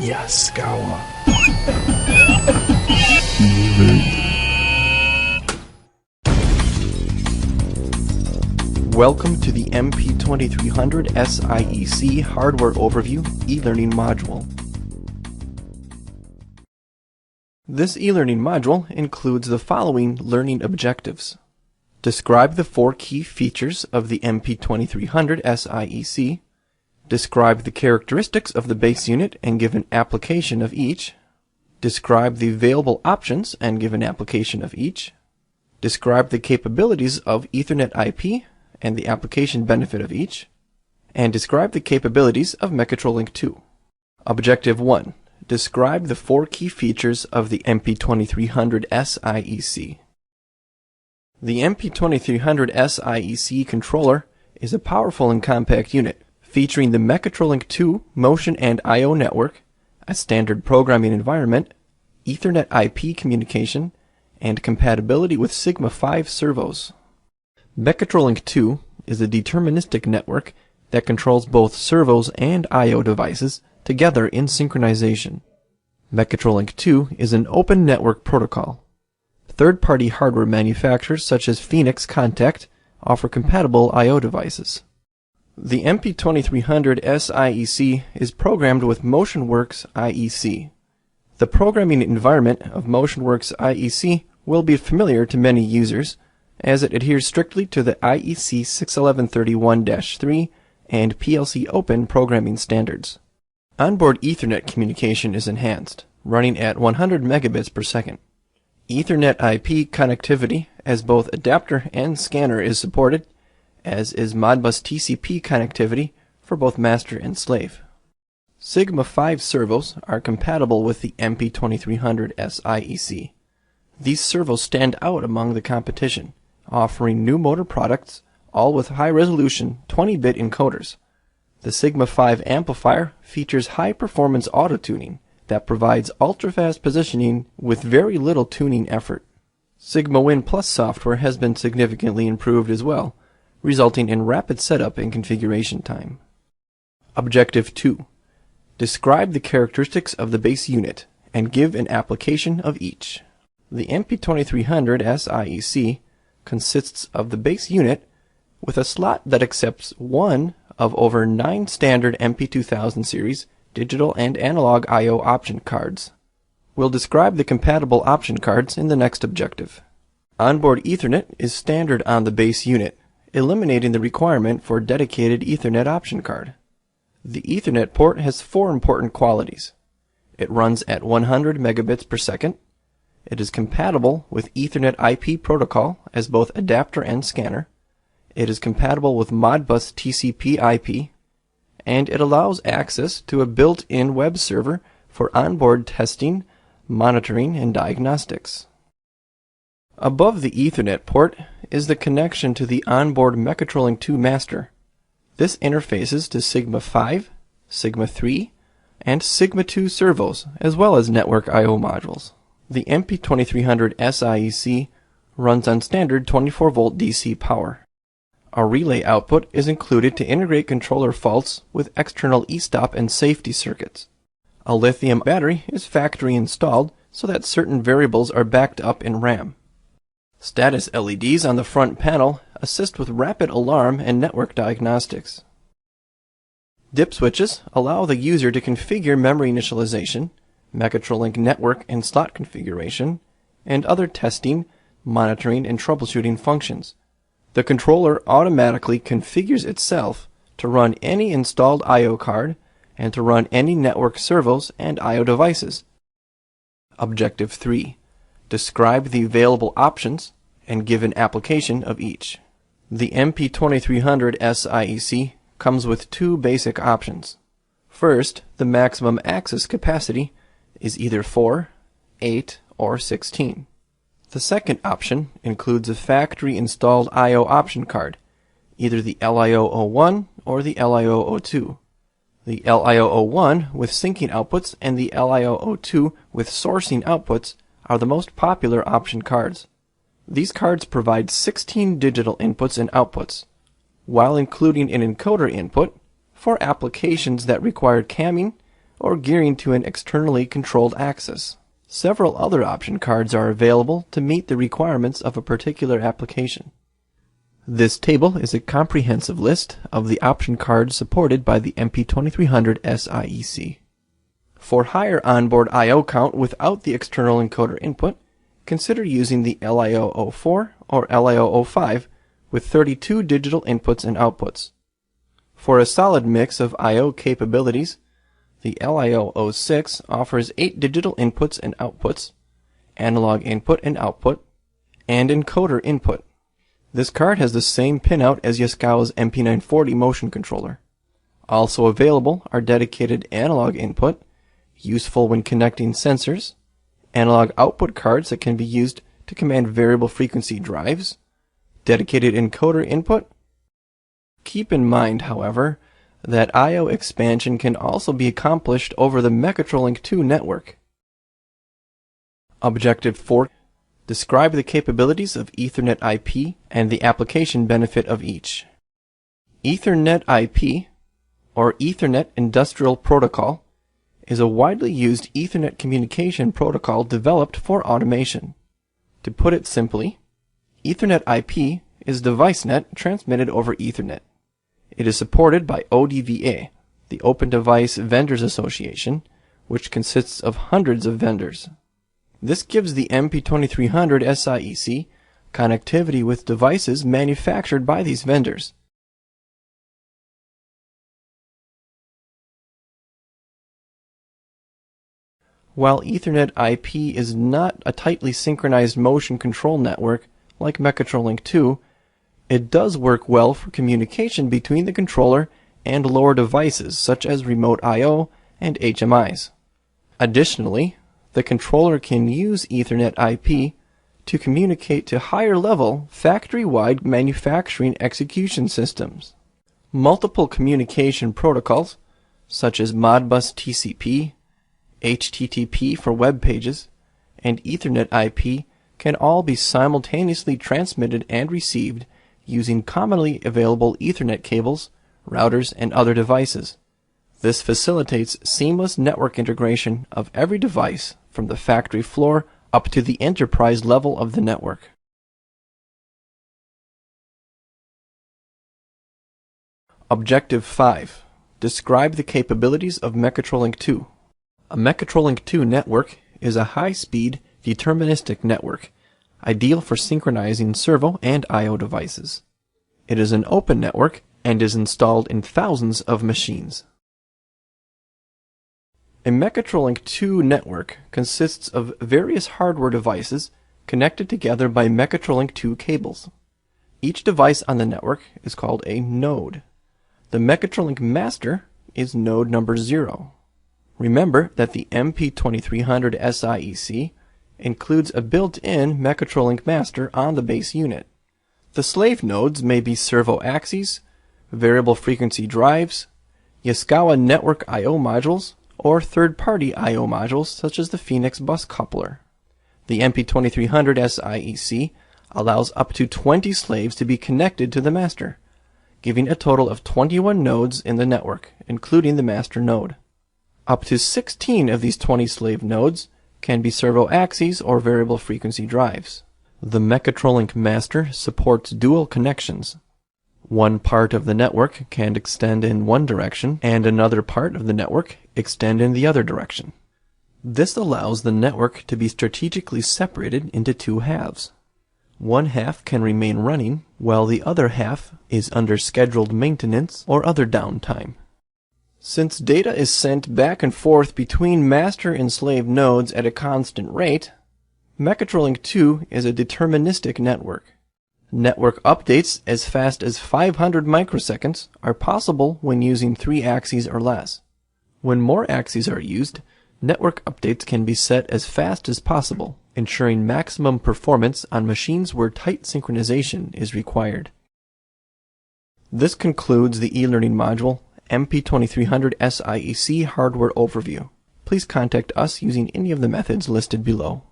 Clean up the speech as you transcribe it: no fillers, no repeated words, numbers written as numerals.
Yaskawa. Welcome to the MP2300Siec Hardware Overview e-learning module. This e-learning module includes the following learning objectives. Describe the 4 key features of the MP2300Siec. Describe the characteristics of the base unit and give an application of each. Describe the available options and give an application of each. Describe the capabilities of Ethernet IP and the application benefit of each. And describe the capabilities of Mechatrolink 2. Objective 1. Describe the 4 key features of the MP2300Siec. The MP2300Siec controller is a powerful and compact unit featuring the Mechatrolink 2 motion and I/O network, a standard programming environment, Ethernet IP communication, and compatibility with Sigma 5 servos. Mechatrolink 2 is a deterministic network that controls both servos and I/O devices together in synchronization. Mechatrolink 2 is an open network protocol. Third-party hardware manufacturers such as Phoenix Contact offer compatible I/O devices. The MP2300Siec is programmed with MotionWorks IEC. The programming environment of MotionWorks IEC will be familiar to many users, as it adheres strictly to the IEC 61131-3 and PLC Open programming standards. Onboard Ethernet communication is enhanced, running at 100 megabits per second. Ethernet IP connectivity as both adapter and scanner is supported, as is Modbus TCP connectivity for both master and slave. Sigma 5 servos are compatible with the MP2300Siec. These servos stand out among the competition, offering new motor products, all with high-resolution 20-bit encoders. The Sigma 5 amplifier features high-performance auto-tuning that provides ultra-fast positioning with very little tuning effort. Sigma Win Plus software has been significantly improved as well, resulting in rapid setup and configuration time. Objective 2. Describe the characteristics of the base unit and give an application of each. The MP2300Siec consists of the base unit with a slot that accepts one of over 9 standard MP2000 series digital and analog I/O option cards. We'll describe the compatible option cards in the next objective. Onboard Ethernet is standard on the base unit, eliminating the requirement for dedicated Ethernet option card. The Ethernet port has 4 important qualities. It runs at 100 megabits per second. It is compatible with Ethernet IP protocol as both adapter and scanner. It is compatible with Modbus TCP IP. And it allows access to a built-in web server for onboard testing, monitoring, and diagnostics. Above the Ethernet port is the connection to the onboard Mechatrolink 2 master. This interfaces to Sigma 5, Sigma 3, and Sigma 2 servos, as well as network I/O modules. The MP2300Siec runs on standard 24-volt DC power. A relay output is included to integrate controller faults with external e-stop and safety circuits. A lithium battery is factory installed so that certain variables are backed up in RAM. Status LEDs on the front panel assist with rapid alarm and network diagnostics. DIP switches allow the user to configure memory initialization, Mechatrolink network and slot configuration, and other testing, monitoring, and troubleshooting functions. The controller automatically configures itself to run any installed I/O card and to run any network servos and I/O devices. Objective 3. Describe the available options and give an application of each. The MP2300Siec comes with 2 basic options. First, the maximum access capacity is either 4, 8, or 16. The second option includes a factory-installed I/O option card, either the LIO01 or the LIO02. The LIO01 with syncing outputs and the LIO02 with sourcing outputs are the most popular option cards. These cards provide 16 digital inputs and outputs, while including an encoder input for applications that require camming or gearing to an externally controlled axis. Several other option cards are available to meet the requirements of a particular application. This table is a comprehensive list of the option cards supported by the MP2300Siec. For higher onboard I/O count without the external encoder input, consider using the LIO-04 or LIO-05 with 32 digital inputs and outputs. For a solid mix of I/O capabilities, the LIO-06 offers 8 digital inputs and outputs, analog input and output, and encoder input. This card has the same pinout as Yaskawa's MP940 motion controller. Also available are dedicated analog input, useful when connecting sensors, analog output cards that can be used to command variable frequency drives, dedicated encoder input. Keep in mind, however, that I/O expansion can also be accomplished over the Mechatrolink 2 network. Objective 4. Describe the capabilities of Ethernet IP and the application benefit of each. Ethernet IP, or Ethernet Industrial Protocol, is a widely used Ethernet communication protocol developed for automation. To put it simply, Ethernet IP is DeviceNet transmitted over Ethernet. It is supported by ODVA, the Open Device Vendors Association, which consists of hundreds of vendors. This gives the MP2300Siec connectivity with devices manufactured by these vendors. While Ethernet IP is not a tightly synchronized motion control network like Mechatrolink 2, it does work well for communication between the controller and lower devices such as remote I/O and HMIs. Additionally, the controller can use Ethernet IP to communicate to higher-level, factory-wide manufacturing execution systems. Multiple communication protocols, such as Modbus TCP, HTTP for web pages, and Ethernet IP can all be simultaneously transmitted and received using commonly available Ethernet cables, routers, and other devices. This facilitates seamless network integration of every device from the factory floor up to the enterprise level of the network. Objective 5. Describe the capabilities of Mechatrolink 2. A Mechatrolink 2 network is a high-speed, deterministic network, ideal for synchronizing servo and I/O devices. It is an open network and is installed in thousands of machines. A Mechatrolink 2 network consists of various hardware devices connected together by Mechatrolink 2 cables. Each device on the network is called a node. The Mechatrolink master is node number 0. Remember that the MP2300Siec includes a built-in Mechatrolink master on the base unit. The slave nodes may be servo axes, variable frequency drives, Yaskawa network I/O modules, or third-party I/O modules such as the Phoenix bus coupler. The MP2300Siec allows up to 20 slaves to be connected to the master, giving a total of 21 nodes in the network, including the master node. Up to 16 of these 20 slave nodes can be servo axes or variable frequency drives. The Mechatrolink master supports dual connections. One part of the network can extend in one direction and another part of the network extend in the other direction. This allows the network to be strategically separated into two halves. One half can remain running while the other half is under scheduled maintenance or other downtime. Since data is sent back and forth between master and slave nodes at a constant rate, Mechatrolink 2 is a deterministic network. Network updates as fast as 500 microseconds are possible when using 3 axes or less. When more axes are used, network updates can be set as fast as possible, ensuring maximum performance on machines where tight synchronization is required. This concludes the e-learning module MP2300Siec hardware overview. Please contact us using any of the methods listed below.